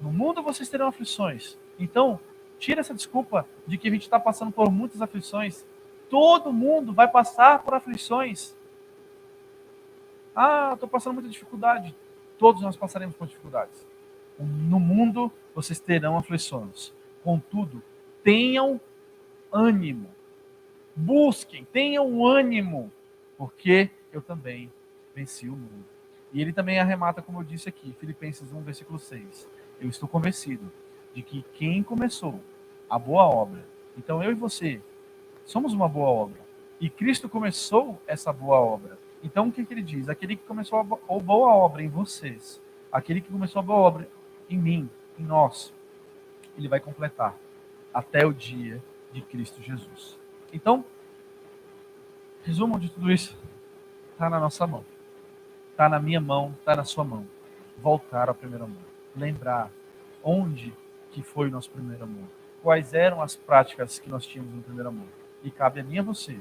No mundo vocês terão aflições. Então, tira essa desculpa de que a gente está passando por muitas aflições. Todo mundo vai passar por aflições. Ah, estou passando muita dificuldade. Todos nós passaremos por dificuldades. No mundo vocês terão aflições. Contudo, tenham ânimo. Busquem, tenham ânimo, porque eu também venci o mundo. E ele também arremata, como eu disse aqui, Filipenses 1, versículo 6. Eu estou convencido de que quem começou a boa obra, então eu e você somos uma boa obra. E Cristo começou essa boa obra. Então o que ele diz? Aquele que começou a boa obra em vocês, aquele que começou a boa obra em mim, em nós, ele vai completar até o dia de Cristo Jesus. Então, resumo de tudo isso, está na nossa mão. Está na minha mão, está na sua mão. Voltar ao primeiro amor. Lembrar onde que foi o nosso primeiro amor. Quais eram as práticas que nós tínhamos no primeiro amor. E cabe a mim e a você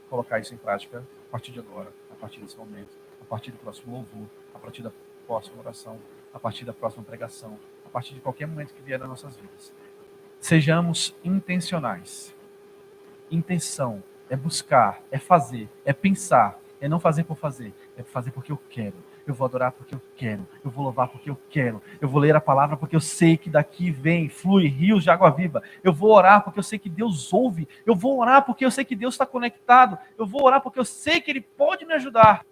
colocar isso em prática a partir de agora, a partir desse momento, a partir do próximo louvor, a partir da próxima oração, a partir da próxima pregação, a partir de qualquer momento que vier nas nossas vidas. Sejamos intencionais. Intenção é buscar, é fazer, é pensar, é não fazer por fazer, é fazer porque eu quero. Eu vou adorar porque eu quero, eu vou louvar porque eu quero, eu vou ler a palavra porque eu sei que daqui flui rios de água viva, eu vou orar porque eu sei que Deus ouve, eu vou orar porque eu sei que Deus está conectado, eu vou orar porque eu sei que Ele pode me ajudar.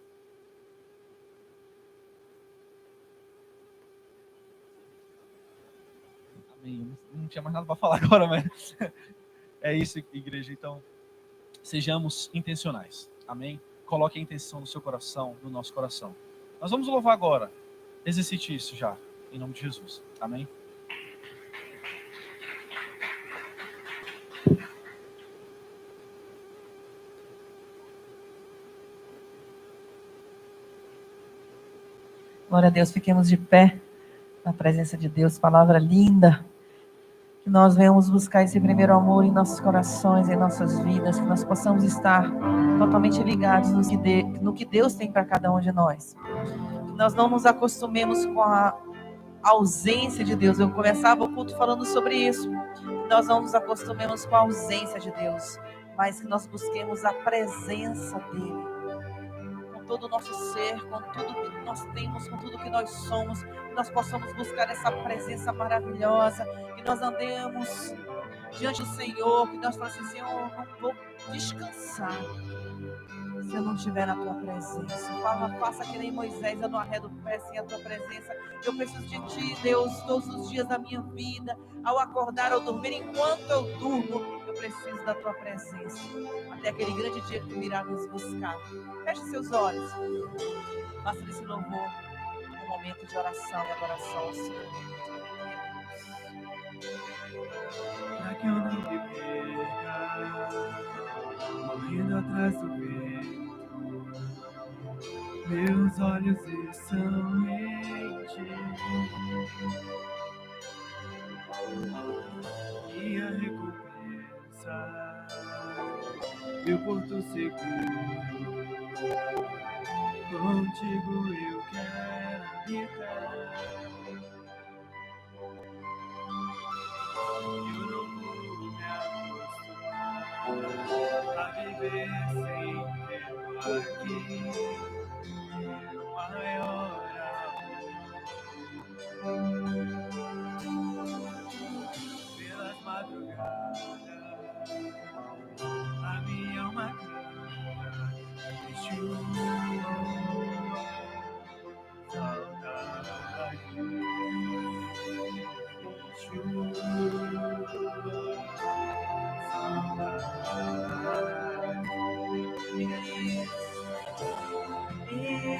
Amém. Eu não tinha mais nada para falar agora, mas é isso, igreja. Então, sejamos intencionais. Amém? Coloque a intenção no seu coração, no nosso coração. Nós vamos louvar agora. Exercite isso já, em nome de Jesus. Amém? Glória a Deus, fiquemos de pé na presença de Deus, palavra linda. Que nós venhamos buscar esse primeiro amor em nossos corações, em nossas vidas, que nós possamos estar totalmente ligados no que Deus tem para cada um de nós. Que nós não nos acostumemos com a ausência de Deus. Eu começava o culto falando sobre isso. Que nós não nos acostumemos com a ausência de Deus, mas que nós busquemos a presença dEle. Com todo o nosso ser, com tudo que nós temos, com tudo que nós somos, que nós possamos buscar essa presença maravilhosa, que nós andemos diante do Senhor, que nós falamos assim, Senhor, não vou descansar se eu não estiver na tua presença. Faça que nem Moisés, eu não arredo o pé sem a tua presença. Eu preciso de ti, Deus, todos os dias da minha vida, ao acordar, ao dormir, enquanto eu durmo, eu preciso da tua presença, até aquele grande dia que tu virá nos buscar. Feche seus olhos, faça desse louvor um momento de oração e adoração ao Senhor. Pra que eu não me perca, correndo atrás do vento, meus olhos estão em ti. Minha recompensa, meu porto seguro, contigo eu quero habitar. Eu não vou me acostumar a viver sem tê-lo aqui, meu maior amor. Pelas madrugadas, a minha alma canta de chuva, saudade.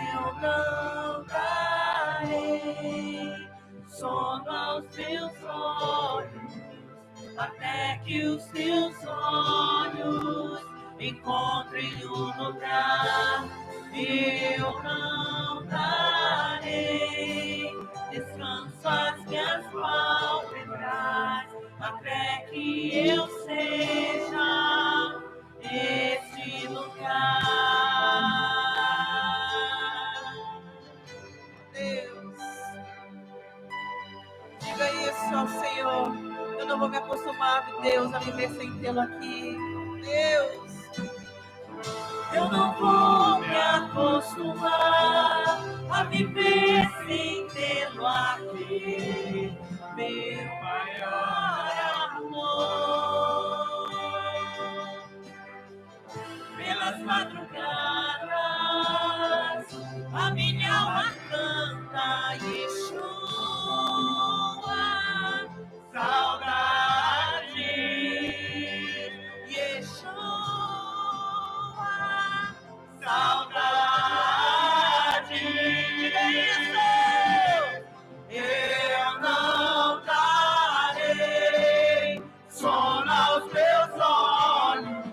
Eu não darei sono aos teus olhos, até que os teus olhos encontrem um lugar. Eu não darei descanso às minhas pálpebras, até que eu seja esse lugar. Deus, diga isso ao Senhor. Eu não vou me acostumar, Deus, a viver sem tê-lo aqui. Deus, eu não vou me acostumar a viver sem tê-lo aqui, meu maior amor. Pelas madrugadas, a minha alma canta Yeshua, saudade, Yeshua, saudade. Diga isso! Eu não darei sono aos teus olhos,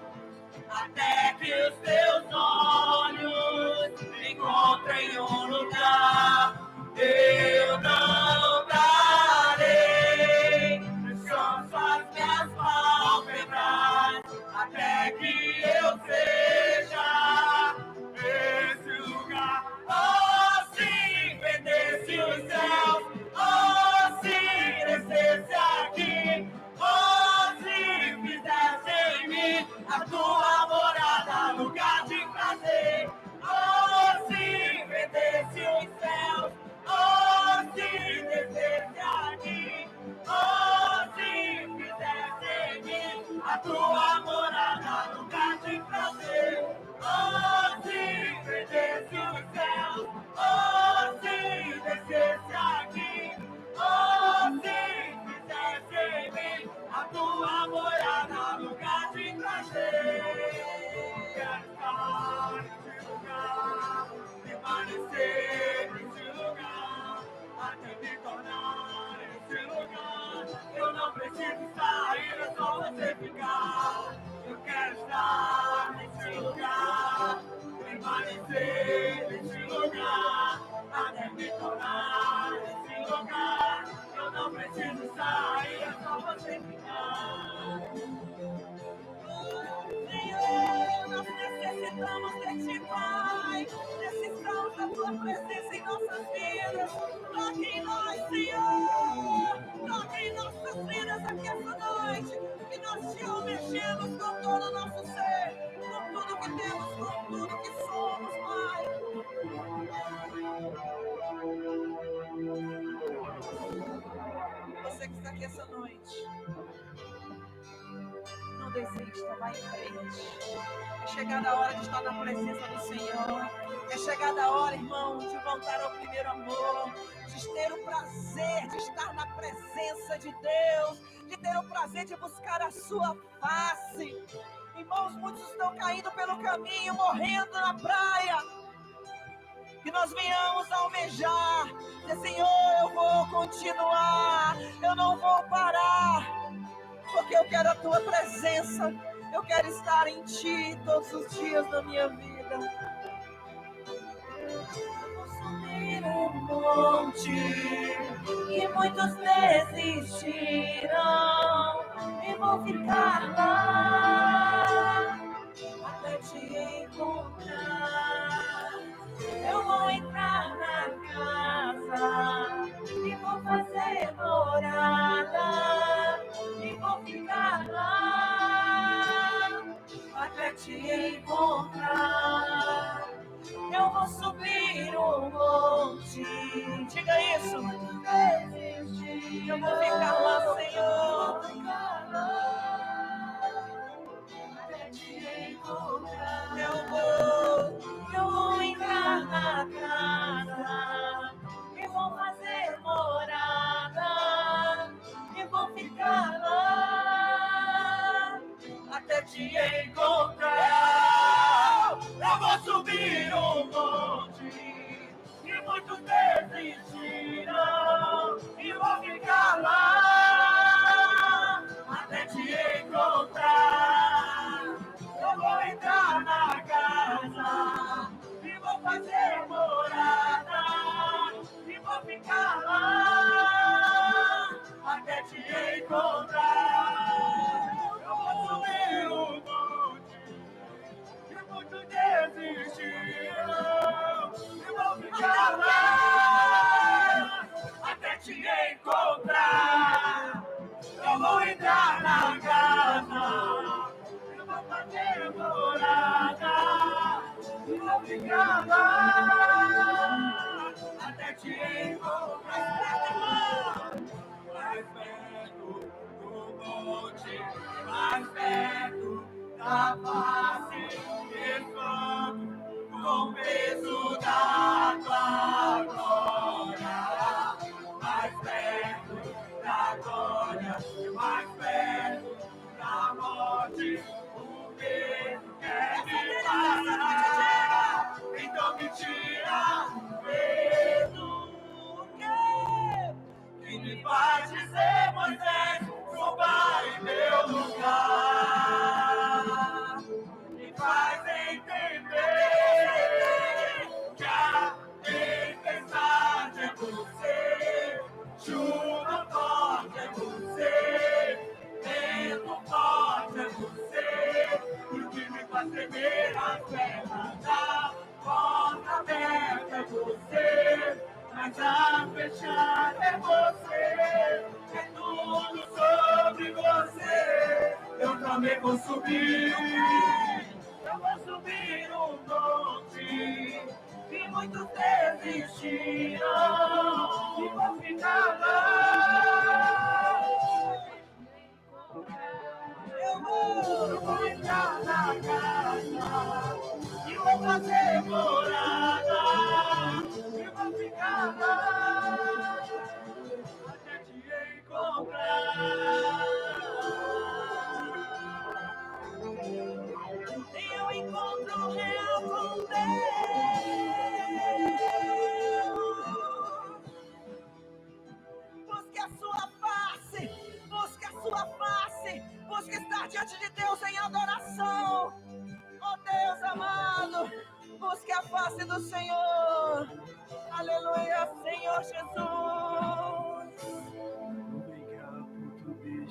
até que os teus olhos encontrem um lugar. Eu não darei descanso às minhas pálpebras, até que eu seja esse lugar. Oh, se vendesse os céus, oh, se descesse aqui, oh, se fizesse em mim a tua morada, lugar de prazer. Oh, se vendesse os céus, oh, se descesse aqui, oh, se fizesse em mim a tua morada, lugar de prazer. Oh, se vendesse os céus, oh, se descesse aqui, oh, se fizesse em mim a tua morada, lugar de prazer. Quero estar nesse lugar, permanecer nesse lugar, até me tornar esse lugar. Eu não preciso sair, é só você ficar. Eu quero estar nesse lugar, permanecer nesse lugar, até me tornar Senhor, nós necessitamos de Ti, Pai. Necessitamos da Tua presença em nossas vidas. Toque em nós, Senhor. Toque em nossas vidas aqui essa noite. Que nós Te almejemos com todo o nosso ser, com tudo que temos, com tudo que somos, Pai. Você que está aqui essa noite, não desista, vai em frente. É chegada a hora de estar na presença do Senhor. É chegada a hora, irmão, de voltar ao primeiro amor, de ter o prazer de estar na presença de Deus, de ter o prazer de buscar a sua face. Irmãos, muitos estão caindo pelo caminho, morrendo na praia. Que nós venhamos almejar, dizer, Senhor, eu vou continuar, eu não vou parar, porque eu quero a Tua presença, eu quero estar em Ti todos os dias da minha vida. Vou subir um monte e muitos desistiram e vou ficar lá até Te encontrar. Eu vou entrar na casa e vou fazer morada e vou ficar lá até Te encontrar. Eu vou subir um monte, diga isso. Eu vou ficar lá, Senhor. Até Te encontrar. Eu vou entrar na casa e vou fazer morada e vou ficar lá até Te encontrar. Eu vou subir um monte e muitos desistiram e vou ficar lá até Te encontrar. Eu vou entrar na casa e vou fazer morada e vou ficar lá até Te encontrar. Eu vou subir um monte e muitos desistiram e vou ficar lá até Te encontrar. Eu vou entrar na casa, vou fazer morada e vou ficar lá até Te encontrar. Mais perto do monte, mais perto da face, enquanto com o peso da Tua glória. Mais perto da glória, mais perto da morte. Quer me parar, então me tira o medo. Que me faz dizer, Moisés, suba em meu lugar. Me faz entender que a tempestade é você, chuva forte é você, vento forte é você. O que me faz tremer as pernas, da porta aberta é você, mas a fechar é você, é tudo sobre você. Eu também vou subir, eu vou subir um monte, e muitos desistiram, e vou ficar lá. Eu vou entrar na casa e vou fazer morada e vou ficar lá até Te encontrar. Tenha um encontro real com Deus. Busque a Sua face, busque a Sua face, busque estar diante de Deus em adoração. Oh Deus amado, busque a face do Senhor. Aleluia, Senhor Jesus. Obrigado por tudo,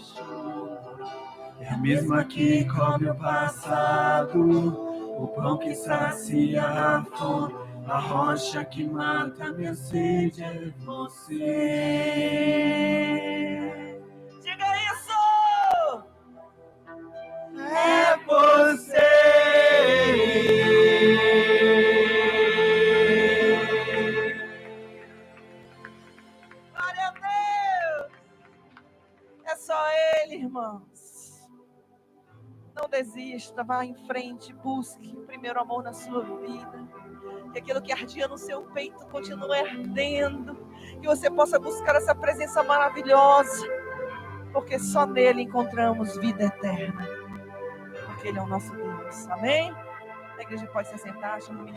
É a mesma que cobre o passado, o pão que sacia a fome, a rocha que mata minha sede é você. Diga isso! É você. Glória a Deus! É só Ele, irmãos. Não desista, vá em frente, busque o primeiro amor na sua vida. Que aquilo que ardia no seu peito continue ardendo. Que você possa buscar essa presença maravilhosa. Porque só nele encontramos vida eterna. Porque Ele é o nosso Deus. Amém? A igreja pode se assentar, chama o menino.